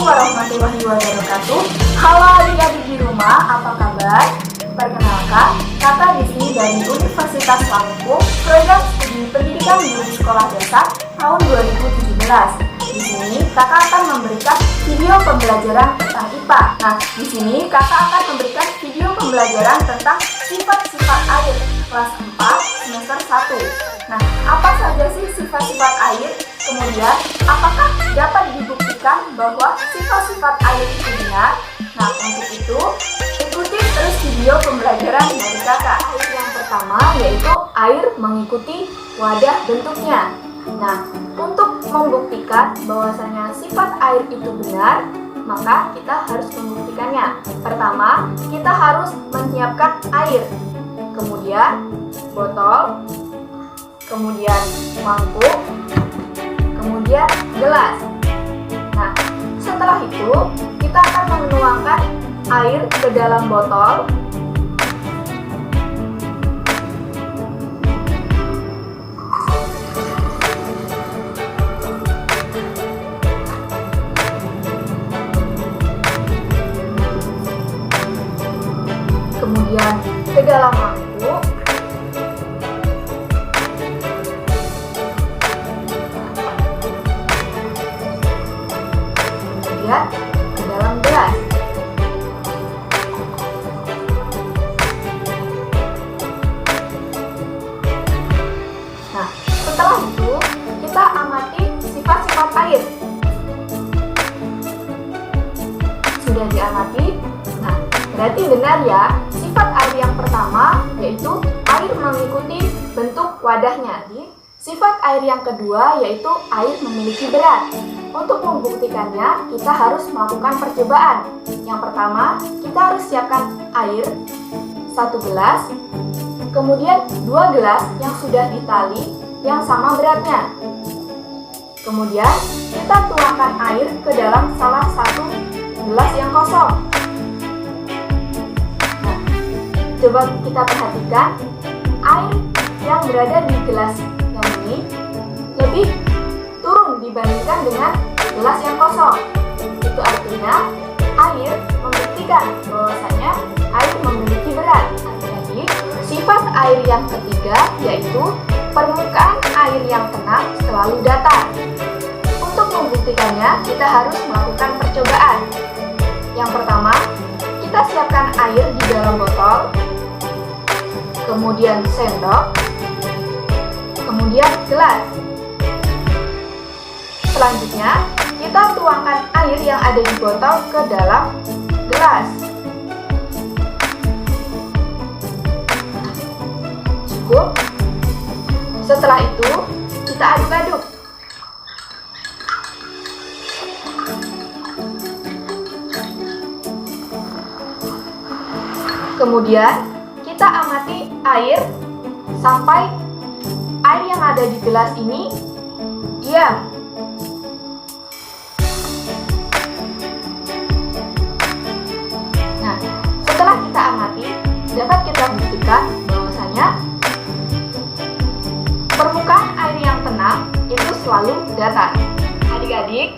warahmatullahi wabarakatuh. Halo adik-adik di rumah, apa kabar? Perkenalkan, kakak Desi dari Universitas Lampung, program studi pendidikan guru sekolah dasar tahun 2017. Di sini kakak akan memberikan video pembelajaran tentang IPA. Nah, di sini kakak akan memberikan video pembelajaran tentang sifat-sifat air kelas 4 semester 1. Nah, apa saja sih sifat-sifat air? Kemudian, apakah dapat dibuktikan bahwa sifat-sifat air itu benar? Nah, untuk itu, ikuti terus video pembelajaran dari kakak. Air yang pertama yaitu air mengikuti wadah bentuknya. Nah, untuk membuktikan bahwasanya sifat air itu benar, maka kita harus membuktikannya. Pertama, kita harus menyiapkan air, kemudian botol, kemudian mangkuk, kemudian gelas. Nah, setelah itu kita akan menuangkan air ke dalam botol. Kemudian ke dalam mangkuk. Kemudian ke dalam gelas. Nah, setelah itu kita amati sifat-sifat air. Sudah diamati? Nah, berarti benar ya. Sifat air yang pertama yaitu air mengikuti bentuk wadahnya. Sifat air yang kedua yaitu air memiliki berat. Untuk membuktikannya, kita harus melakukan percobaan. Yang pertama, kita harus siapkan air 1 gelas, kemudian 2 gelas yang sudah ditali yang sama beratnya. Kemudian, kita tuangkan air ke dalam salah satu gelas yang kosong. Nah, coba kita perhatikan, air yang berada di gelas yang ini lebih turun dibandingkan dengan gelas yang kosong. Itu artinya air membuktikan bahwasanya air memiliki berat. Jadi, sifat air yang ketiga yaitu permukaan air yang tenang selalu datar. Untuk membuktikannya, kita harus melakukan percobaan. Yang pertama, kita siapkan air di dalam botol, kemudian sendok, kemudian gelas. Selanjutnya, kita tuangkan air yang ada di botol ke dalam gelas. Cukup. Setelah itu, kita aduk-aduk. Kemudian, kita amati air sampai air yang ada di gelas ini diam. Nah, setelah kita amati, dapat kita buktikan bahwasanya permukaan air yang tenang itu selalu datar. Adik-adik,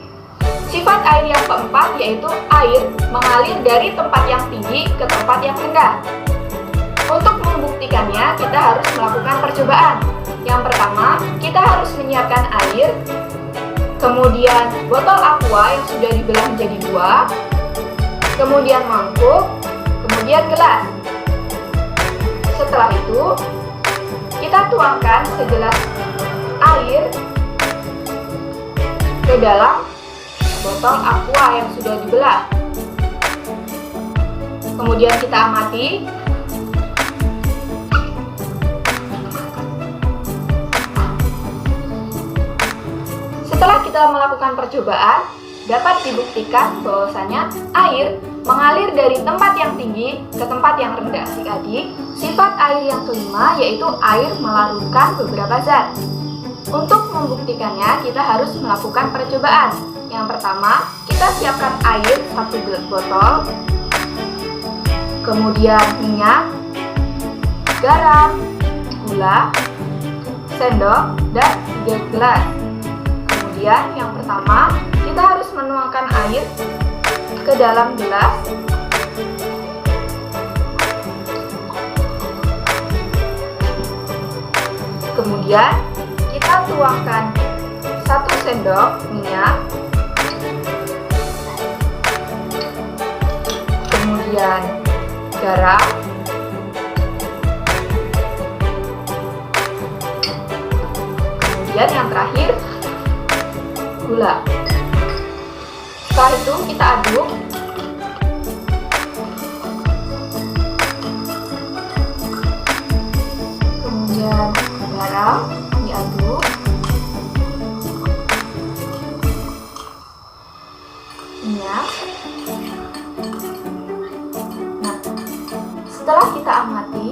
sifat air yang keempat yaitu air mengalir dari tempat yang tinggi ke tempat yang rendah. Untuk membuktikannya, kita harus melakukan percobaan. Yang pertama, kita harus menyiapkan air, kemudian botol aqua yang sudah dibelah menjadi 2, kemudian mangkuk, kemudian gelas. Setelah itu, kita tuangkan segelas air ke dalam botol aqua yang sudah dibelah. Kemudian kita amati. Setelah kita melakukan percobaan, dapat dibuktikan bahwasanya air mengalir dari tempat yang tinggi ke tempat yang rendah. Adik-adik, sifat air yang kelima yaitu air melarutkan beberapa zat. Untuk membuktikannya, kita harus melakukan percobaan. Yang pertama, kita siapkan air 1 botol, kemudian minyak, garam, gula, sendok, dan 3 gelas. Kemudian yang pertama, kita harus menuangkan air ke dalam gelas. Kemudian kita tuangkan 1 sendok minyak. Kemudian garam. Kemudian yang terakhir gula. Setelah itu kita aduk. Kemudian garam diaduk. Minyak. Nah, setelah kita amati,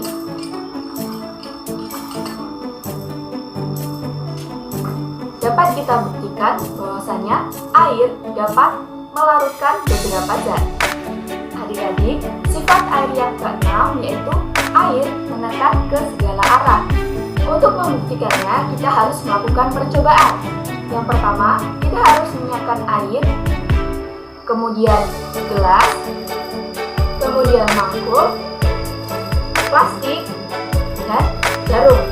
dapat kita buktikan bahwasanya air dapat melarutkan beberapa zat. Adik-adik, sifat air yang keenam yaitu air menekan ke segala arah. Untuk membuktikannya, kita harus melakukan percobaan. Yang pertama, kita harus menyiapkan air, kemudian gelas, kemudian mangkuk, plastik, dan jarum.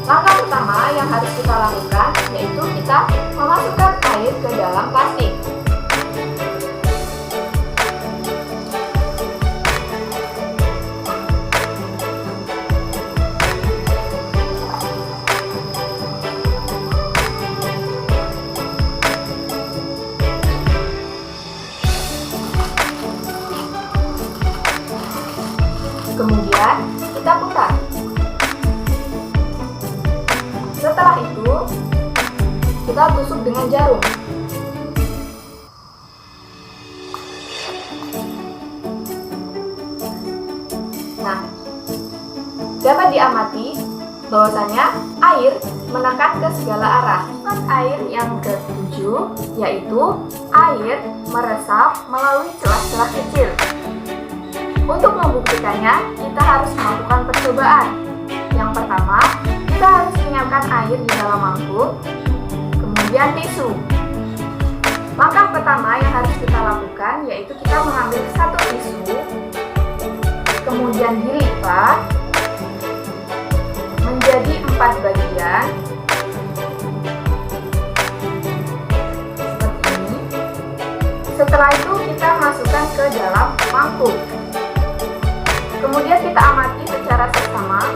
Langkah pertama yang harus kita lakukan yaitu kita memasukkan air ke dalam plastik. Kemudian kita putar. Setelah itu, kita tusuk dengan jarum. Nah, dapat diamati bahwasanya air menekan ke segala arah. Sifat air yang ke-7 yaitu air meresap melalui celah-celah kecil. Untuk membuktikannya, kita harus melakukan percobaan. Yang pertama, kita harus menyiapkan air di dalam mangkuk, kemudian tisu. Langkah pertama yang harus kita lakukan yaitu kita mengambil 1 tisu, kemudian dilipat menjadi 4 bagian, seperti ini. Setelah itu kita masukkan ke dalam mangkuk. Kemudian kita amati secara seksama.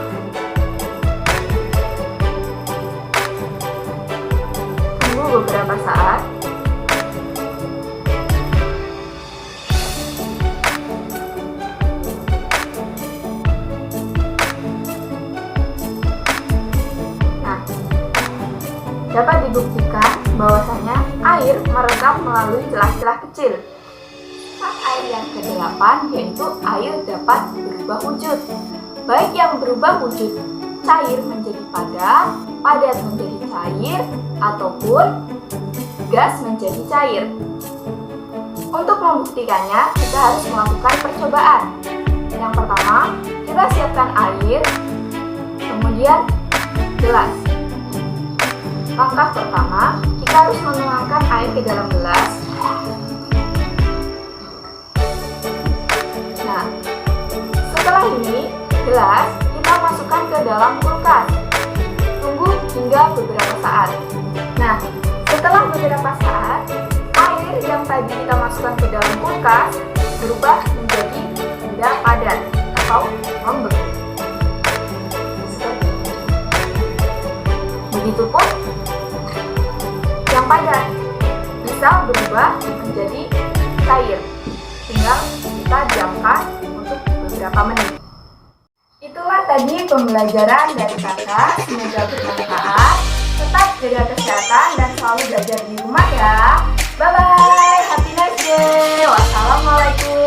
Tunggu beberapa saat. Nah, dapat dibuktikan bahwasanya air meresap melalui celah-celah kecil. Air yang ke-8 yaitu air dapat berubah wujud, baik yang berubah wujud cair menjadi padat, padat menjadi cair, ataupun gas menjadi cair. Untuk membuktikannya, kita harus melakukan percobaan. Yang pertama, kita siapkan air, kemudian gelas. Langkah pertama, kita harus menuangkan air ke dalam gelas. Nah, setelah ini, gelas kita masukkan ke dalam kulkas. Tunggu hingga beberapa saat. Nah, setelah beberapa saat, air yang tadi kita masukkan ke dalam kulkas berubah menjadi tidak padat atau membeku. Seperti ini. Begitupun yang padat bisa berubah menjadi cair. Tinggal kita diamkan untuk beberapa menit. Itulah tadi pembelajaran dari kakak, semoga bermanfaat. Tetap jaga kesehatan dan selalu belajar di rumah ya. Bye bye, happy nice day. Wassalamualaikum.